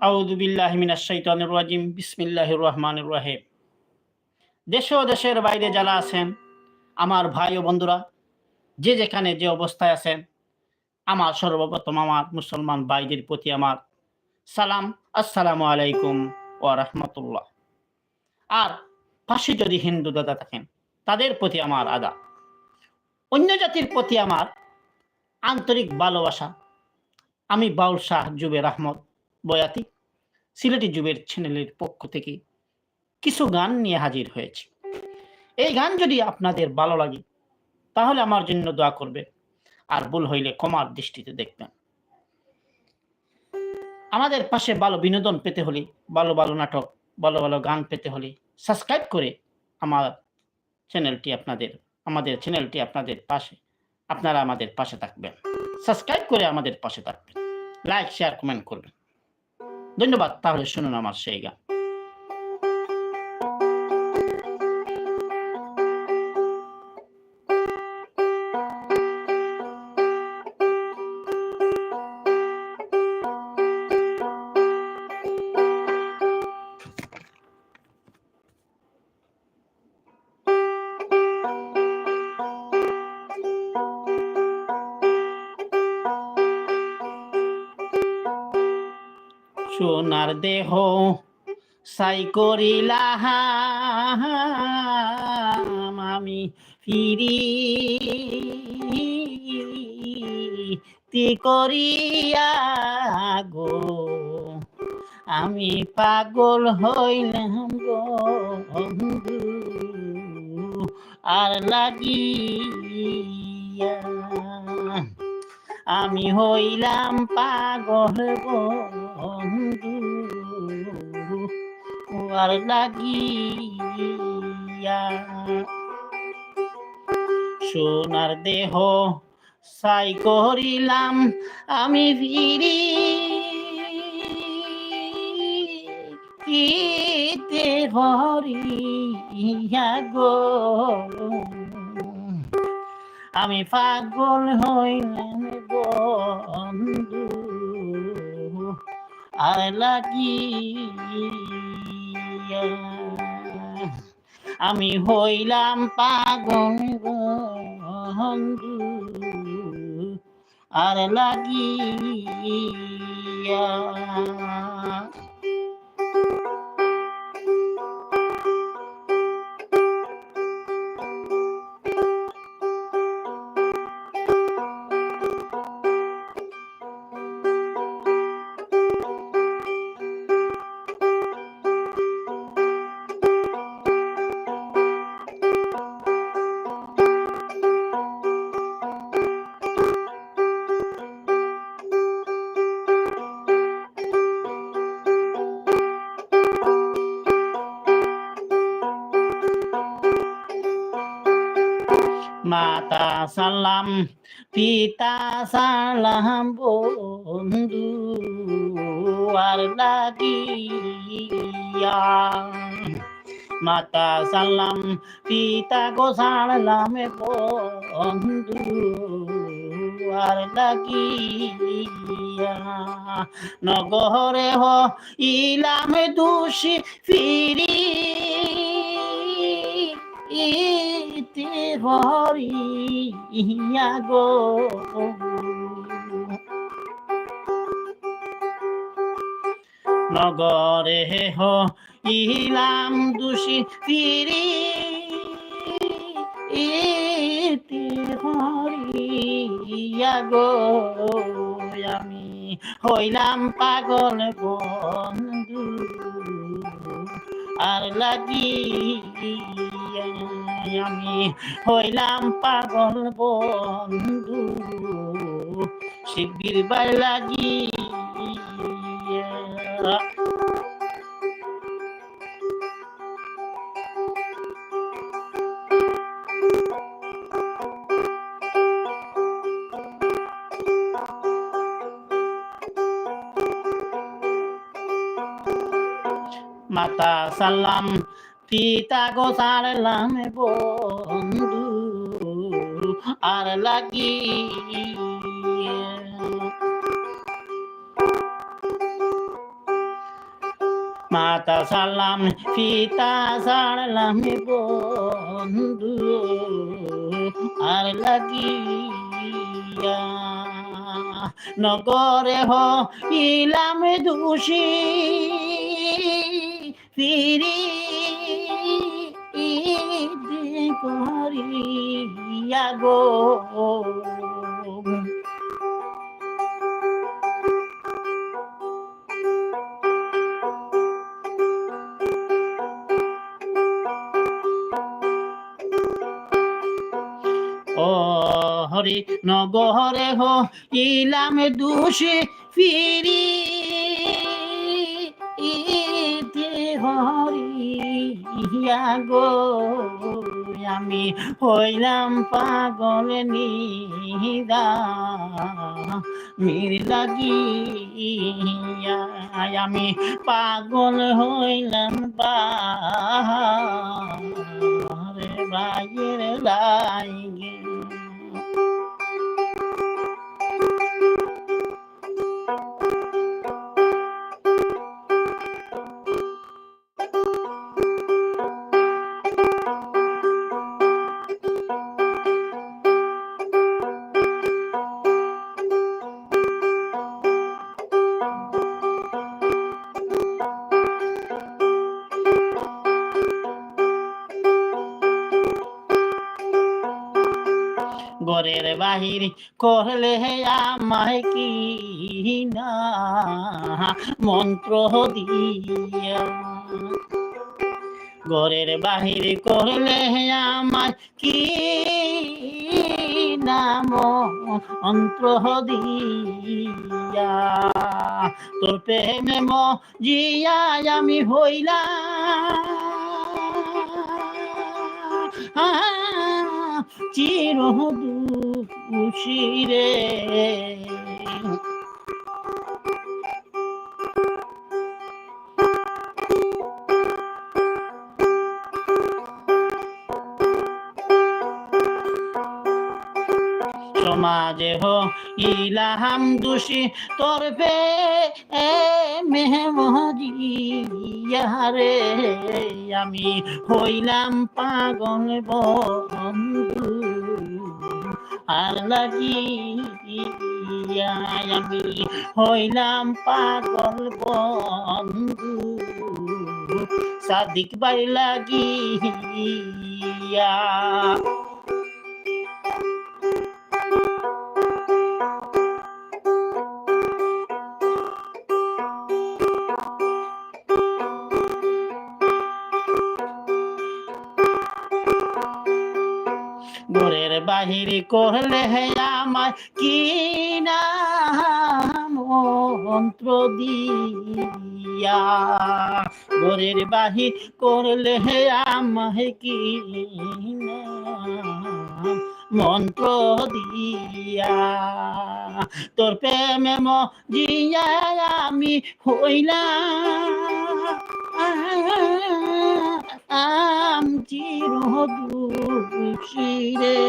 আউযু বিল্লাহি মিনাশ শাইতানির রাজিম। বিসমিল্লাহির রহমানির রহিম। দেশ ও দেশের বাইরে যারা আছেন, আমার ভাই ও বন্ধুরা, যে যেখানে যে অবস্থায় আছেন, আমার সর্বপ্রথম আমার মুসলমান ভাইদের প্রতি আমার সালাম, আসসালামু আলাইকুম ওয়া রাহমাতুল্লাহ। আর পাশে যদি হিন্দু দাদা থাকেন, তাদের প্রতি আমার আদাব। অন্য জাতির প্রতি আমার আন্তরিক ভালোবাসা। আমি বাউল শাহ জুবের আহমদ বয়াতি, সিলেটি জুবের চ্যানেলের পক্ষ থেকে কিছু গান নিয়ে হাজির হয়েছি। এই গান যদি আপনাদের ভালো লাগে তাহলে আমার জন্য দোয়া করবেন, আর ভুল হইলে ক্ষমার দৃষ্টিতে দেখবেন। আমাদের পাশে ভালো বিনোদন পেতে হলে, ভালো ভালো নাটক, ভালো ভালো গান পেতে হলে সাবস্ক্রাইব করে আমার আমাদের চ্যানেলটি আপনাদের পাশে, আপনারা আমাদের পাশে থাকবেন। সাবস্ক্রাইব করে আমাদের পাশে থাকবেন, লাইক শেয়ার কমেন্ট করবেন। ধন্যবাদ। তাহলে শুনুন আমার সেই গান। সোনার দেহ সাই করিলাম আমি ফিরি করিয়া গো, আমি পাগল হইলাম গো বন্ধু আর লাগিয়া, আমি হইলাম পাগল বন্ধু আর লাগিয়া। সোনার দেহ সাই করিলাম আমি ফিরিতে হরিয়া গো, আমি পাগল হইলাম বন্ধু আর লাগিয়া, আমি হইলাম পাগল বন্ধু আর লাগিয়া। মাতা সালাম পিতা সালাম বন্ধু আর লাগিয়া, মাতা সালাম পিতা গো সালাম বন্ধু আর লাগিয়া, নগরে ইলাম দোষী ফিরি ইতে হরিয়া গো, নগরে ইলাম দোষী ফিরি ইতে হরিয়া গো, আমি হইলাম পাগল বন্ধু আর লাগিয়া, আমি হইলাম পাগল বন্ধু শিবির বার লাগিয়া। মাতা সালাম পিতা গো সালাম বন্ধু আর লাগিয়া, মাতা সালাম পিতা ছাড়লাম বন্ধু আর লাগিয়া নগরে হইলাম দোষী ফিরি করিয়া গো ও হরি নগরে হইলাম দোষী ফিরি হরিয়া গো আমি হইলাম পাগল নিদা মির লাগিয়া আমি পাগল হইলাম বারে বাইরে লাগে ঘরের বাহির করলে আমায় কি না মন্ত্র দিয়া ঘরের বাহির করলে আমায় কি নাম মন্ত্র দিয়া তোর প্রেমে জিয়া আমি হইলাম চির দোষী রে সমাজে হইলাম দোষী তোর মেহমদিয়া রে আমি হইলাম পাগল বন্ধু আর লাগিয়া আমি হইলাম পাগল বন্ধু সাদিক বাই লাগিয়া ঘরের বাহির করলে আমায় কি না মন্ত্র দিয়া ঘরের বাহির করলে আমায় কি না মন্ত্র দিয়া তোর প্রেমে জিয়া আমি হইলাম চির দোষী রে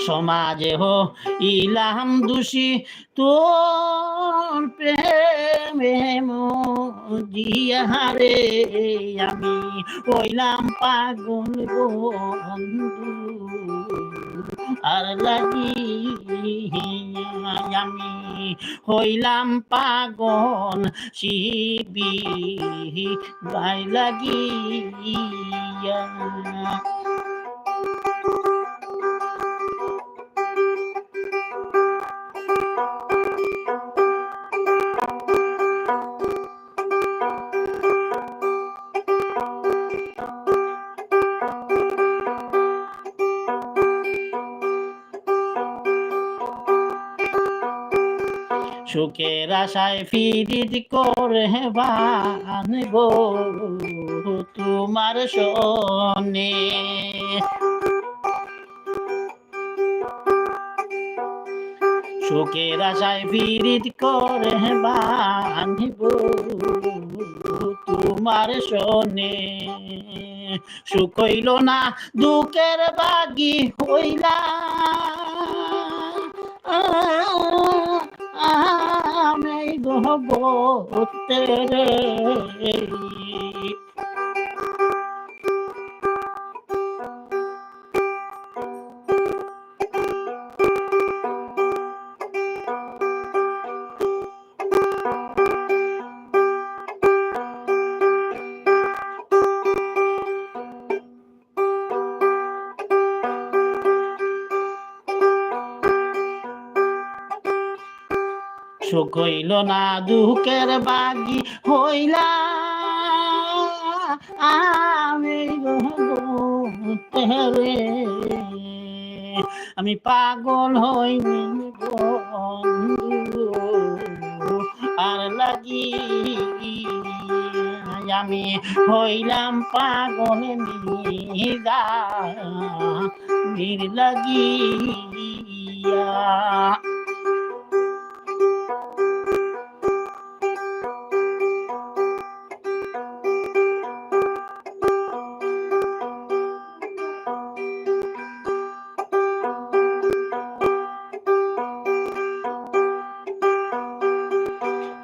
সমাজে হইলাম দোষী তোর প্রেমে জিয়া রে আমি হইলাম পাগল বন্ধু আর লাগিয়া আমি হইলাম পাগল শিবি গাই লাগিয়া সুখের আশায় ফিরিত করে বানবো তোমার শোনে সুখের আশায় পীড়িত করে বাঁধিব তোমার শোনে, সুখ হইল না দুঃখের বাগি হইলাম আমি গহবতে রে। সুখ হইল না দুঃখের বাগি হইলা আমি রে, আমি পাগল হইনি বন্ধু আর লাগি, আমি হইলাম পাগল নির লাগিয়া।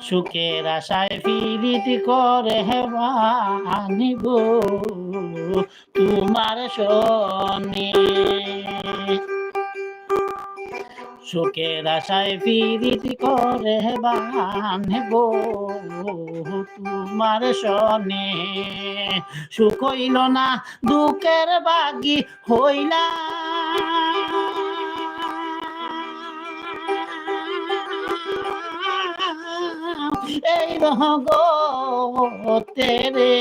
সুখের আশায় পীড়িত করে বাঁধিব তোমার শোনে, সুখের আশায় পীড়িত করে বাঁধিব তোমার শোনে, সুখ হইল না দুঃখের বাগি হইলা এই রহগতে রে।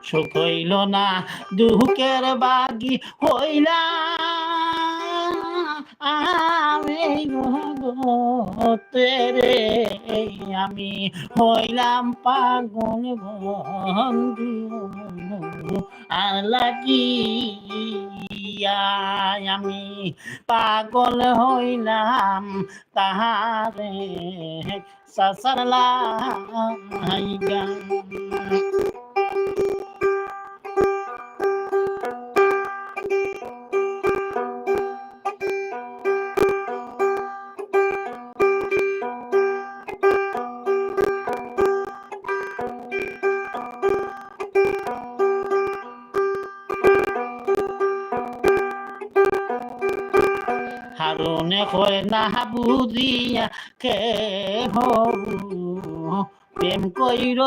সুখ হইল না দুঃখের বাগি হইলা আমি রে, আমি হইলাম পাগল বন্ধু আর লাগিয়া, আমি পাগল হইলাম তাহারে সাসার লাইগা। হারুনে কয় না বুঝিয়া কে প্রেম কইর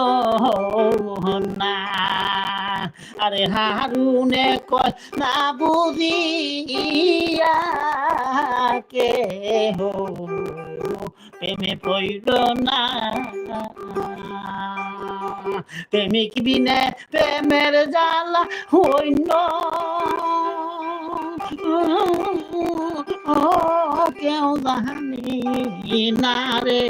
না, আরে হারুনে কয় না বুঝিয়া কে প্রেমে পইর না, প্রেমিক বিনে প্রেমের জ্বালা হইল কেউ জানি না রে।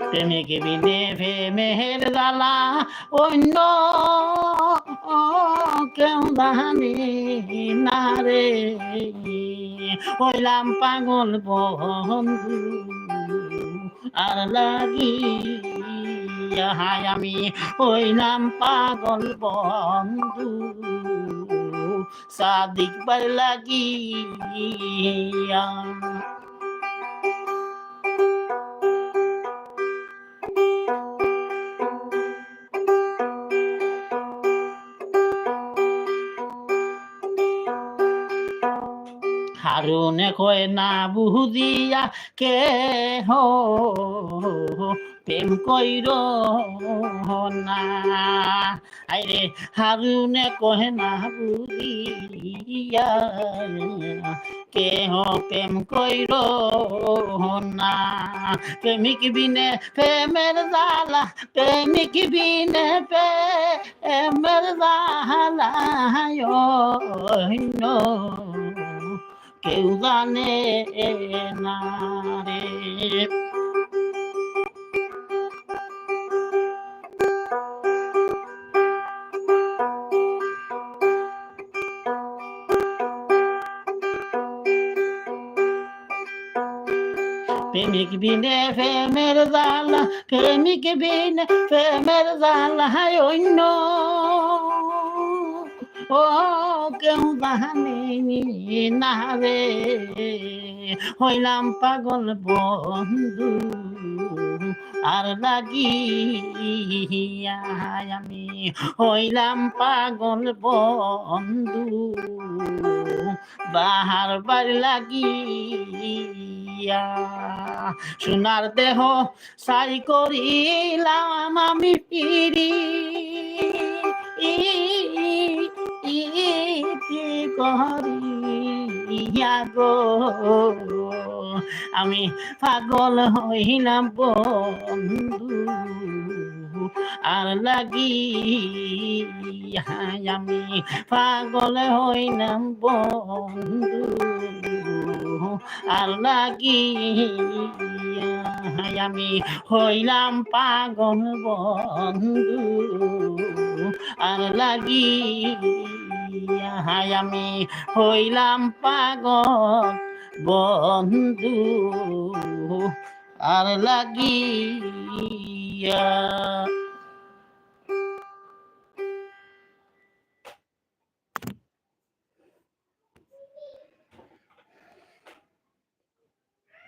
প্রেমিক বিনে প্রেমের জ্বালা অন্য কেউ জানি না রে, হইলাম পাগল বন্ধু আর লাগিয়া, আমি হইলাম পাগল বন্ধু সাদিক বার লাগিয়া। হারুনে কয় না বুঝিয়া কে হো প্রেম কইর না। আইরে হারুনে কয় না বুঝিয়া কেহ প্রেম কইর না। প্রেমিক বিনে প্রেমের জ্বালা, প্রেমিক বিনে প্রেমের জ্বালা অন্য কেউ জানে না রে। প্রেমিক বিনে প্রেমের জ্বালা, প্রেমিক বিনে প্রেমের জ্বালা অন্য ও কেউ জানে না রে। হইলাম পাগল বন্ধু আর লাগিয়া আমি, হইলাম পাগল বন্ধু বাহার বাড়ি লাগিয়া। সোনার দেহ সাই করিলাম আমি পিরি করিয়া গো, আমি পাগল হইলাম বন্ধু আর লাগিয়া আমি, পাগল হইলাম বন্ধু আর লাগিয়া আমি, হইলাম পাগল বন্ধু আর লাগিয়া আমি, হইলাম পাগল বন্ধু আর লাগিয়া।